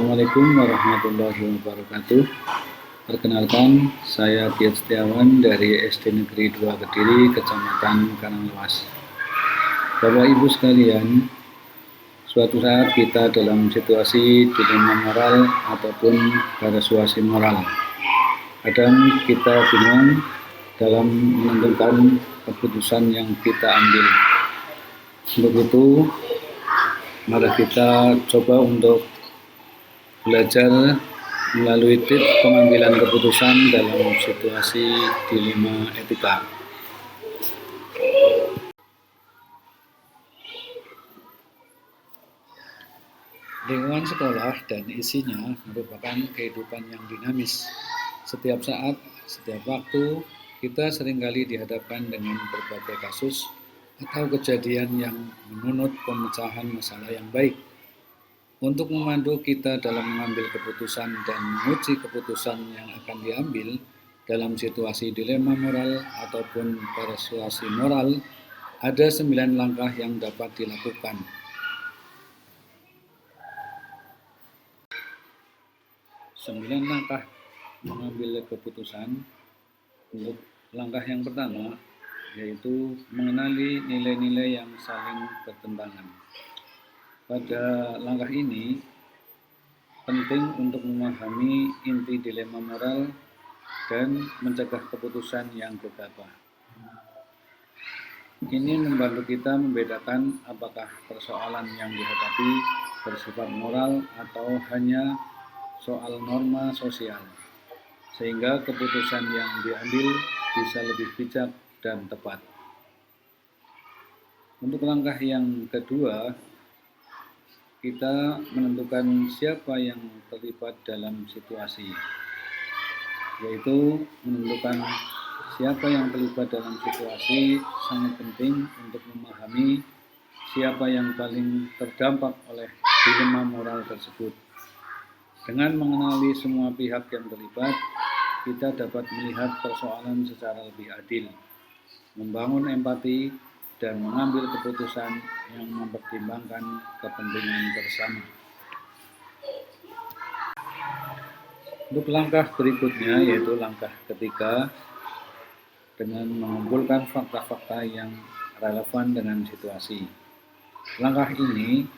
Assalamualaikum warahmatullahi wabarakatuh. Perkenalkan, saya Tiet Setiawan dari SD Negeri 2 Kediri, Kecamatan Karanglewas. Bapak Ibu sekalian, suatu saat kita dalam situasi dilema moral ataupun persuasi moral. Kadang kita bingung dalam menentukan keputusan yang kita ambil. Untuk itu, mari kita coba untuk belajar melalui tips pengambilan keputusan dalam situasi dilema etika. Lingkungan sekolah dan isinya merupakan kehidupan yang dinamis. Setiap saat, setiap waktu, kita seringkali dihadapkan dengan berbagai kasus atau kejadian yang menunut pemecahan masalah yang baik. Untuk memandu kita dalam mengambil keputusan dan menguji keputusan yang akan diambil dalam situasi dilema moral ataupun persuasi moral, ada 9 langkah yang dapat dilakukan. Sembilan langkah mengambil keputusan. Untuk langkah yang pertama, yaitu mengenali nilai-nilai yang saling bertentangan. Pada langkah ini, penting untuk memahami inti dilema moral dan mencegah keputusan yang gegabah. Ini membantu kita membedakan apakah persoalan yang dihadapi bersifat moral atau hanya soal norma sosial, sehingga keputusan yang diambil bisa lebih bijak dan tepat. Untuk langkah yang kedua, kita menentukan siapa yang terlibat dalam situasi, yaitu menentukan siapa yang terlibat dalam situasi sangat penting untuk memahami siapa yang paling terdampak oleh dilema moral tersebut. Dengan mengenali semua pihak yang terlibat, kita dapat melihat persoalan secara lebih adil, membangun empati, dan mengambil keputusan yang mempertimbangkan kepentingan bersama. Untuk langkah berikutnya, yaitu langkah ketiga, dengan mengumpulkan fakta-fakta yang relevan dengan situasi. Langkah ini,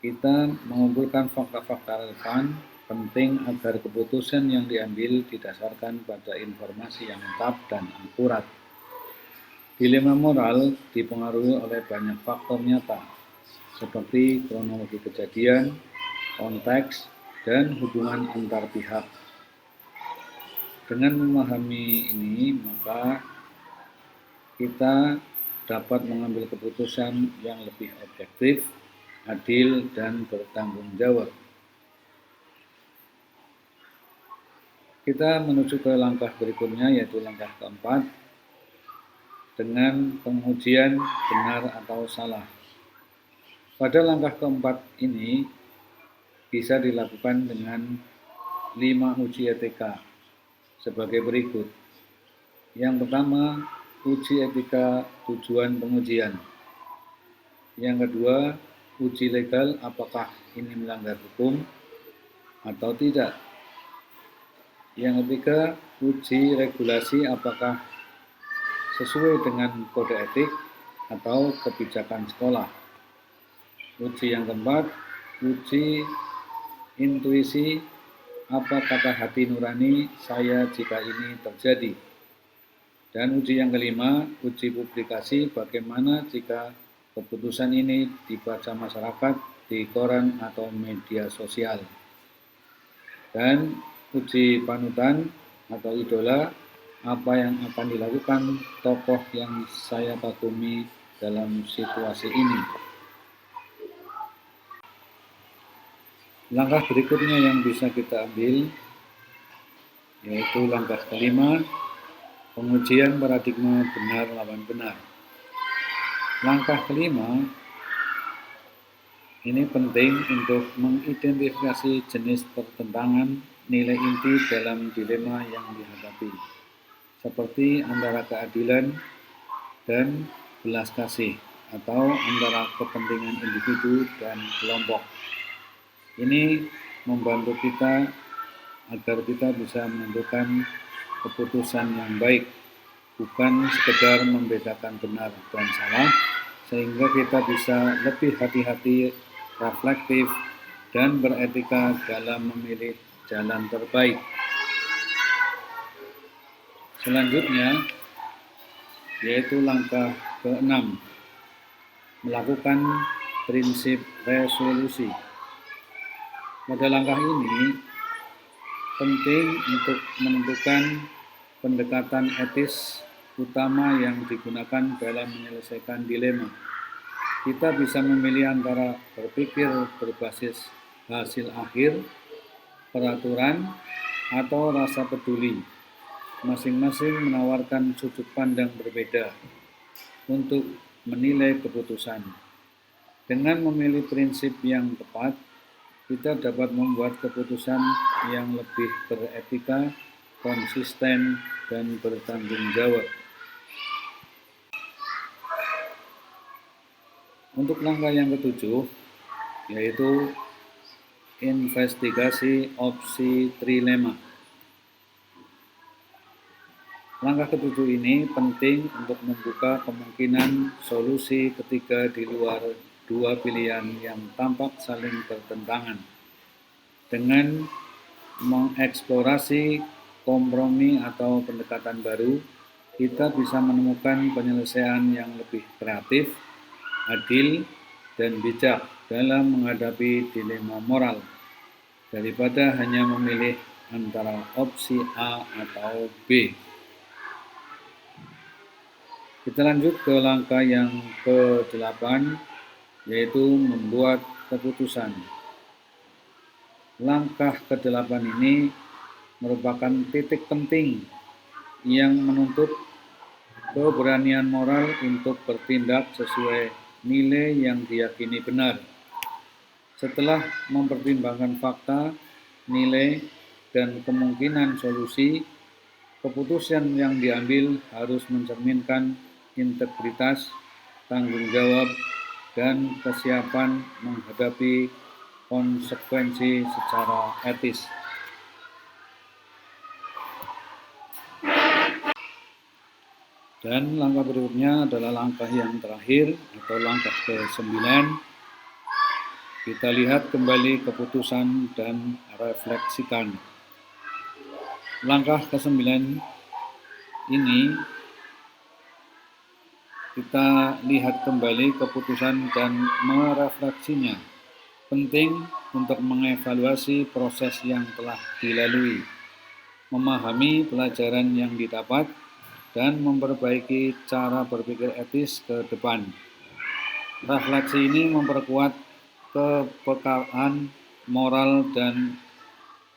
kita mengumpulkan fakta-fakta relevan penting agar keputusan yang diambil didasarkan pada informasi yang lengkap dan akurat. Dilema moral dipengaruhi oleh banyak faktor nyata, seperti kronologi kejadian, konteks, dan hubungan antar pihak. Dengan memahami ini, maka kita dapat mengambil keputusan yang lebih objektif, adil, dan bertanggung jawab. Kita menuju ke langkah berikutnya, yaitu langkah keempat, dengan pengujian benar atau salah. Pada langkah keempat ini bisa dilakukan dengan 5 uji etika sebagai berikut. Yang pertama, uji etika tujuan pengujian. Yang kedua, uji legal apakah ini melanggar hukum atau tidak. Yang ketiga, uji regulasi apakah sesuai dengan kode etik atau kebijakan sekolah. Uji yang keempat, uji intuisi, apa kata hati nurani saya jika ini terjadi. Dan uji yang kelima, uji publikasi, bagaimana jika keputusan ini dibaca masyarakat di koran atau media sosial. Dan uji panutan atau idola, apa yang akan dilakukan tokoh yang saya kagumi dalam situasi ini. Langkah berikutnya yang bisa kita ambil, yaitu langkah kelima, pengujian paradigma benar lawan benar. Langkah kelima ini penting untuk mengidentifikasi jenis pertentangan nilai inti dalam dilema yang dihadapi, seperti antara keadilan dan belas kasih, atau antara kepentingan individu dan kelompok. Ini membantu kita agar kita bisa menentukan keputusan yang baik, bukan sekedar membedakan benar dan salah, sehingga kita bisa lebih hati-hati, reflektif, dan beretika dalam memilih jalan terbaik. Selanjutnya, yaitu langkah ke-6, melakukan prinsip resolusi. Pada langkah ini, penting untuk menentukan pendekatan etis utama yang digunakan dalam menyelesaikan dilema. Kita bisa memilih antara berpikir berbasis hasil akhir, peraturan, atau rasa peduli. Masing-masing menawarkan sudut pandang berbeda untuk menilai keputusan. Dengan memilih prinsip yang tepat, kita dapat membuat keputusan yang lebih beretika, konsisten, dan bertanggung jawab. Untuk langkah yang ke-7, yaitu investigasi opsi trilema. Langkah ke-7 ini penting untuk membuka kemungkinan solusi ketiga di luar dua pilihan yang tampak saling bertentangan. Dengan mengeksplorasi kompromi atau pendekatan baru, kita bisa menemukan penyelesaian yang lebih kreatif, adil, dan bijak dalam menghadapi dilema moral, daripada hanya memilih antara opsi A atau B. Kita lanjut ke langkah yang ke-8, yaitu membuat keputusan. Langkah ke-8 ini merupakan titik penting yang menuntut keberanian moral untuk bertindak sesuai nilai yang diyakini benar. Setelah mempertimbangkan fakta, nilai, dan kemungkinan solusi, keputusan yang diambil harus mencerminkan integritas, tanggung jawab, dan kesiapan menghadapi konsekuensi secara etis. Dan langkah berikutnya adalah langkah yang terakhir atau langkah ke-9. Kita lihat kembali keputusan dan refleksikan. Langkah ke-9 ini kita lihat kembali keputusan dan merefleksinya. Penting untuk mengevaluasi proses yang telah dilalui, memahami pelajaran yang didapat, dan memperbaiki cara berpikir etis ke depan. Refleksi ini memperkuat kepekaan moral dan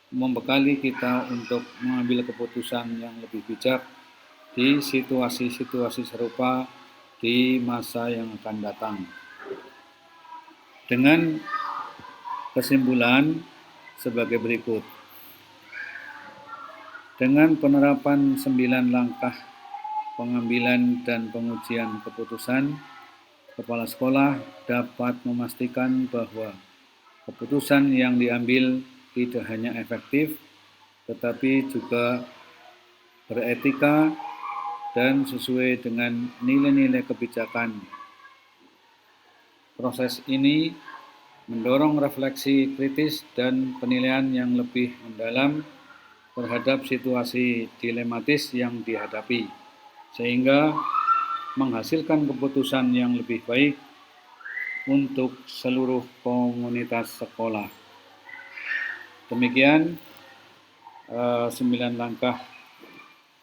membekali kita untuk mengambil keputusan yang lebih bijak di situasi-situasi serupa di masa yang akan datang. Dengan kesimpulan sebagai berikut. Dengan penerapan 9 langkah pengambilan dan pengujian keputusan, kepala sekolah dapat memastikan bahwa keputusan yang diambil tidak hanya efektif, tetapi juga beretika dan sesuai dengan nilai-nilai kebijakan. Proses ini mendorong refleksi kritis dan penilaian yang lebih mendalam terhadap situasi dilematis yang dihadapi, sehingga menghasilkan keputusan yang lebih baik untuk seluruh komunitas sekolah. Demikian 9 langkah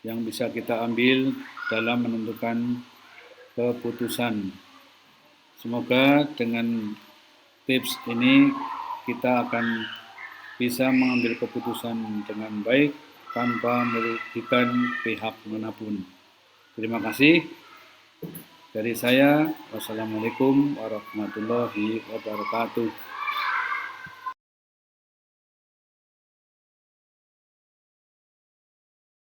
yang bisa kita ambil dalam menentukan keputusan. Semoga dengan tips ini kita akan bisa mengambil keputusan dengan baik tanpa merugikan pihak manapun. Terima kasih. Dari saya, wassalamualaikum warahmatullahi wabarakatuh.